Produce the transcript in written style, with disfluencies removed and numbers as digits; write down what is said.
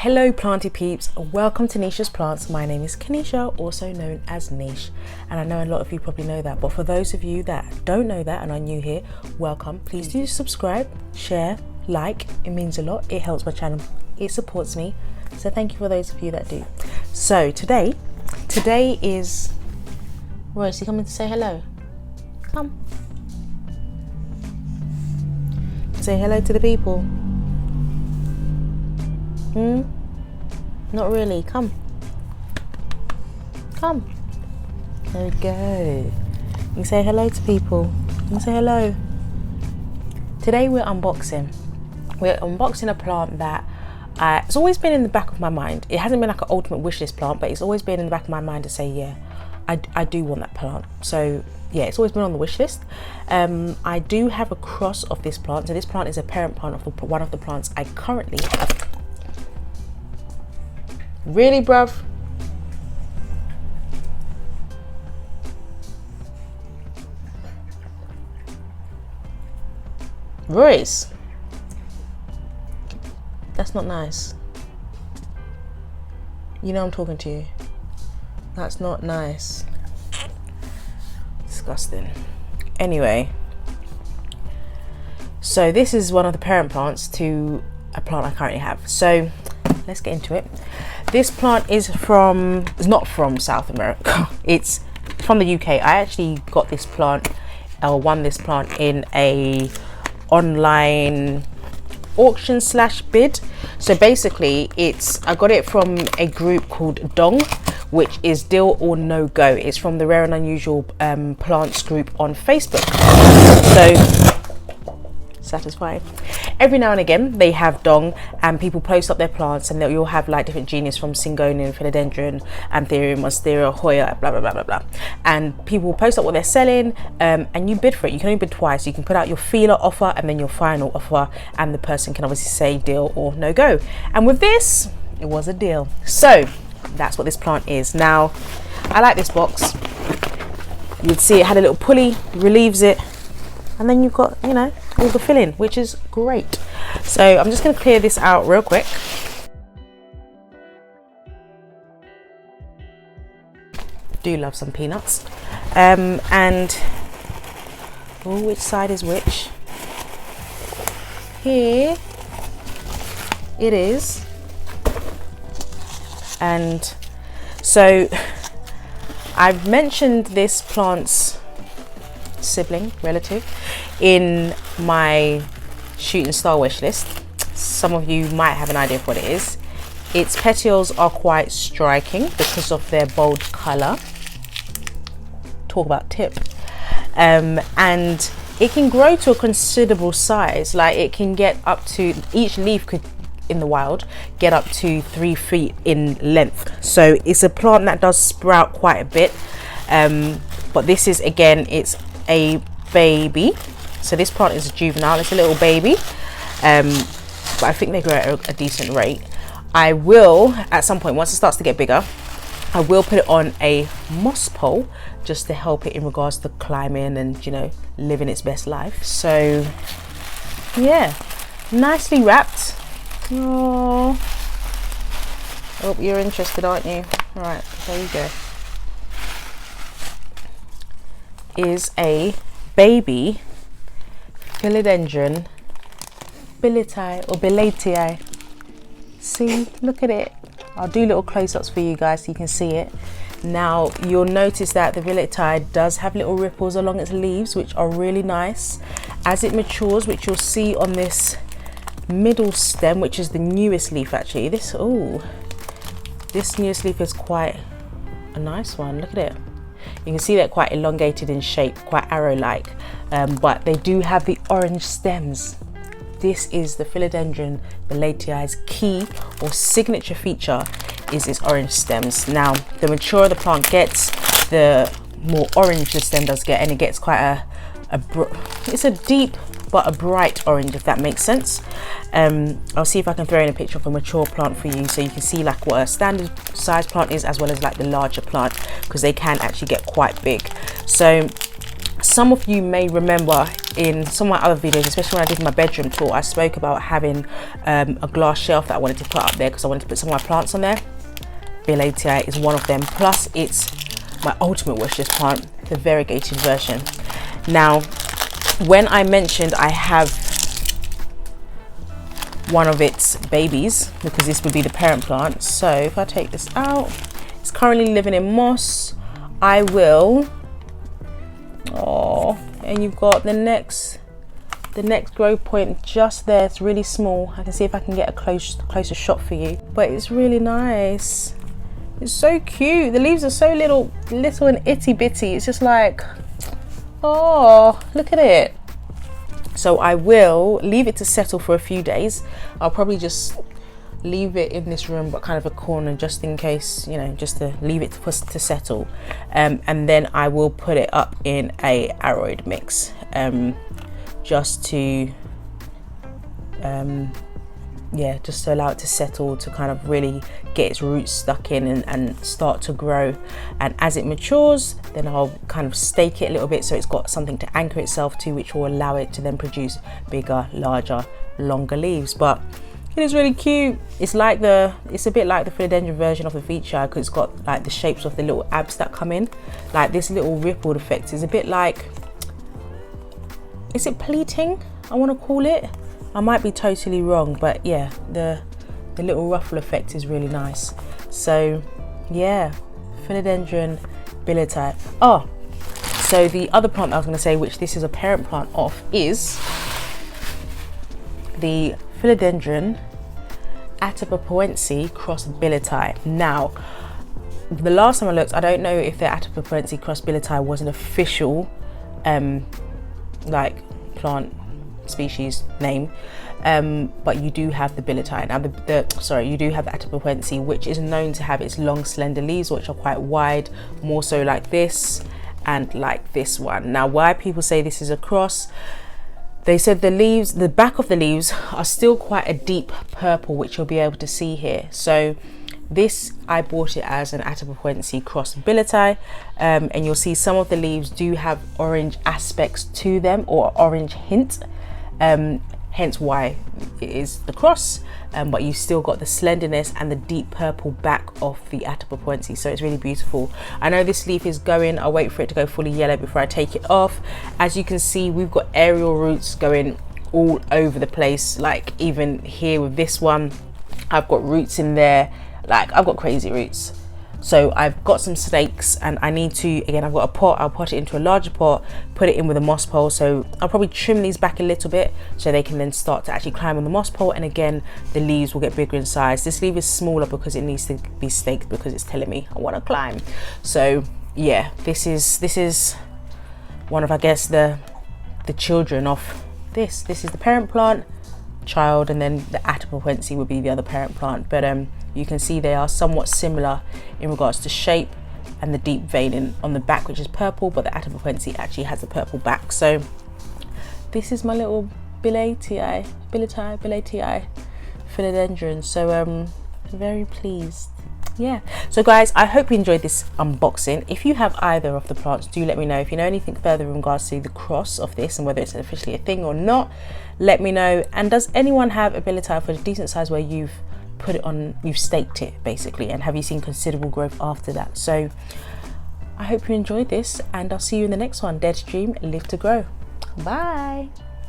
Hello planty peeps, welcome to NichesPlants. My name is Kanisha, also known as Niche, and I know a lot of you probably know that, but for those of you that don't know that and are new here, welcome. Please do subscribe, share, like, it means a lot, it helps my channel, it supports me, so thank you for those of you that do. So today is, Royce, you coming to say hello? Come. Say hello to the people. Not really. Come. There we go. You can say hello to people. You can say hello. Today we're unboxing. We're unboxing a plant that it's always been in the back of my mind. It hasn't been like an ultimate wish list plant, but it's always been in the back of my mind to say, yeah, I do want that plant. So yeah, it's always been on the wish list. I do have a cross of this plant. So this plant is a parent plant of one of the plants I currently have. Really, bruv? Royce, that's not nice. You know I'm talking to you. That's not nice. Disgusting. Anyway, so this is one of the parent plants to a plant I currently have. So let's get into it. This plant is not from South America. It's from the UK. I actually got this plant, or won this plant in a online auction / bid. So basically I got it from a group called Dong, which is Deal or No Go. It's from the Rare and Unusual Plants group on Facebook. So satisfied. Every now and again they have Dong and people post up their plants, and you'll have like different genus from Syngonian, Philodendron, Anthurium, Monstera, Hoya, blah blah blah blah blah, and people will post up what they're selling, and you bid for it. You can only bid twice. You can put out your feeler offer and then your final offer, and the person can obviously say deal or no go. And with this, it was a deal. So that's what this plant is. Now I like this box. You'd see it had a little pulley, relieves it, and then you've got, you know, all the filling, which is great. So I'm just going to clear this out real quick. Do love some peanuts. And which side is which? Here it is. And so I've mentioned this plant's sibling, relative, in my shooting star wish list. Some of you might have an idea of what it is. Its petioles are quite striking because of their bold color. Talk about tip. And it can grow to a considerable size. Like it can get up to, each leaf could in the wild get up to 3 feet in length. So it's a plant that does sprout quite a bit. But this is, again, it's a baby. So this plant is a juvenile, it's a little baby, but I think they grow at a decent rate. I will, at some point, once it starts to get bigger, I will put it on a moss pole just to help it in regards to climbing and, you know, living its best life. So yeah, nicely wrapped. Oh, you're interested, aren't you? All right, there you go. Is a baby Philodendron billeti or billetii. See, look at it. I'll do little close-ups for you guys so you can see it. Now you'll notice that the billetii does have little ripples along its leaves, which are really nice. As it matures, which you'll see on this middle stem, which is the newest leaf actually. This newest leaf is quite a nice one. Look at it. You can see they're quite elongated in shape, quite arrow-like, but they do have the orange stems. This is the Philodendron billetii's key or signature feature, is its orange stems. Now, the maturer the plant gets, the more orange the stem does get, and it gets quite it's a deep but a bright orange, if that makes sense. I'll see if I can throw in a picture of a mature plant for you so you can see like what a standard size plant is, as well as like the larger plant, because they can actually get quite big. So some of you may remember in some of my other videos, especially when I did my bedroom tour, I spoke about having a glass shelf that I wanted to put up there because I wanted to put some of my plants on there. Bill ATI is one of them, plus it's my ultimate wish list plant, the variegated version. Now, when I mentioned I have one of its babies, because this would be the parent plant, so if I take this out, it's currently living in moss. I will, oh, and you've got the next growth point just there. It's really small. I can see if I can get a closer shot for you, but it's really nice. It's so cute. The leaves are so little and itty bitty. It's just like, oh, look at it. So I will leave it to settle for a few days. I'll probably just leave it in this room, but kind of a corner, just in case, you know, just to leave it to settle. And then I will put it up in a aroid mix, just to yeah, just to allow it to settle, to kind of really get its roots stuck in and start to grow. And as it matures, then I'll kind of stake it a little bit so it's got something to anchor itself to, which will allow it to then produce bigger, larger, longer leaves. But it is really cute. It's a bit like the Philodendron version of the Veitchi, because it's got like the shapes of the little abs that come in, like this little rippled effect is a bit like, is it pleating, I want to call it? I might be totally wrong, but yeah, the little ruffle effect is really nice. So yeah, Philodendron billeti. Oh, so the other plant I was going to say, which this is a parent plant of, is the Philodendron Atapapuense cross billeti. Now, the last time I looked, I don't know if the Atapapuense cross billeti was an official like plant species name, but you do have the billeti. Now you do have the Atapapuense, which is known to have its long slender leaves, which are quite wide, more so like this and like this one. Now, why people say this is a cross, they said the leaves, the back of the leaves are still quite a deep purple, which you'll be able to see here. So this, I bought it as an Atapapuense cross billeti, and you'll see some of the leaves do have orange aspects to them, or orange hint, hence why it is the cross, but you've still got the slenderness and the deep purple back of the Atapapuense, so it's really beautiful. I know this leaf is going, I'll wait for it to go fully yellow before I take it off. As you can see, we've got aerial roots going all over the place, like even here with this one, I've got roots in there, like I've got crazy roots. So I've got some stakes, and I need to, again, I've got a pot, I'll put it into a larger pot, put it in with a moss pole. So I'll probably trim these back a little bit so they can then start to actually climb on the moss pole, and again the leaves will get bigger in size. This leaf is smaller because it needs to be staked, because it's telling me I want to climb. So yeah, this is one of, I guess, the children of this. This is the parent plant, child, and then the Atapapuense would be the other parent plant. But you can see they are somewhat similar in regards to shape and the deep veining on the back, which is purple, but the Atapapuense actually has a purple back. So this is my little billeti Philodendron. So very pleased. Yeah, so guys, I hope you enjoyed this unboxing. If you have either of the plants, do let me know. If you know anything further in regards to the cross of this and whether it's officially a thing or not, let me know. And does anyone have a billeti for a decent size where you've put it on, you've staked it basically, and have you seen considerable growth after that? So I hope you enjoyed this, and I'll see you in the next one. Dare to dream, live to grow. Bye.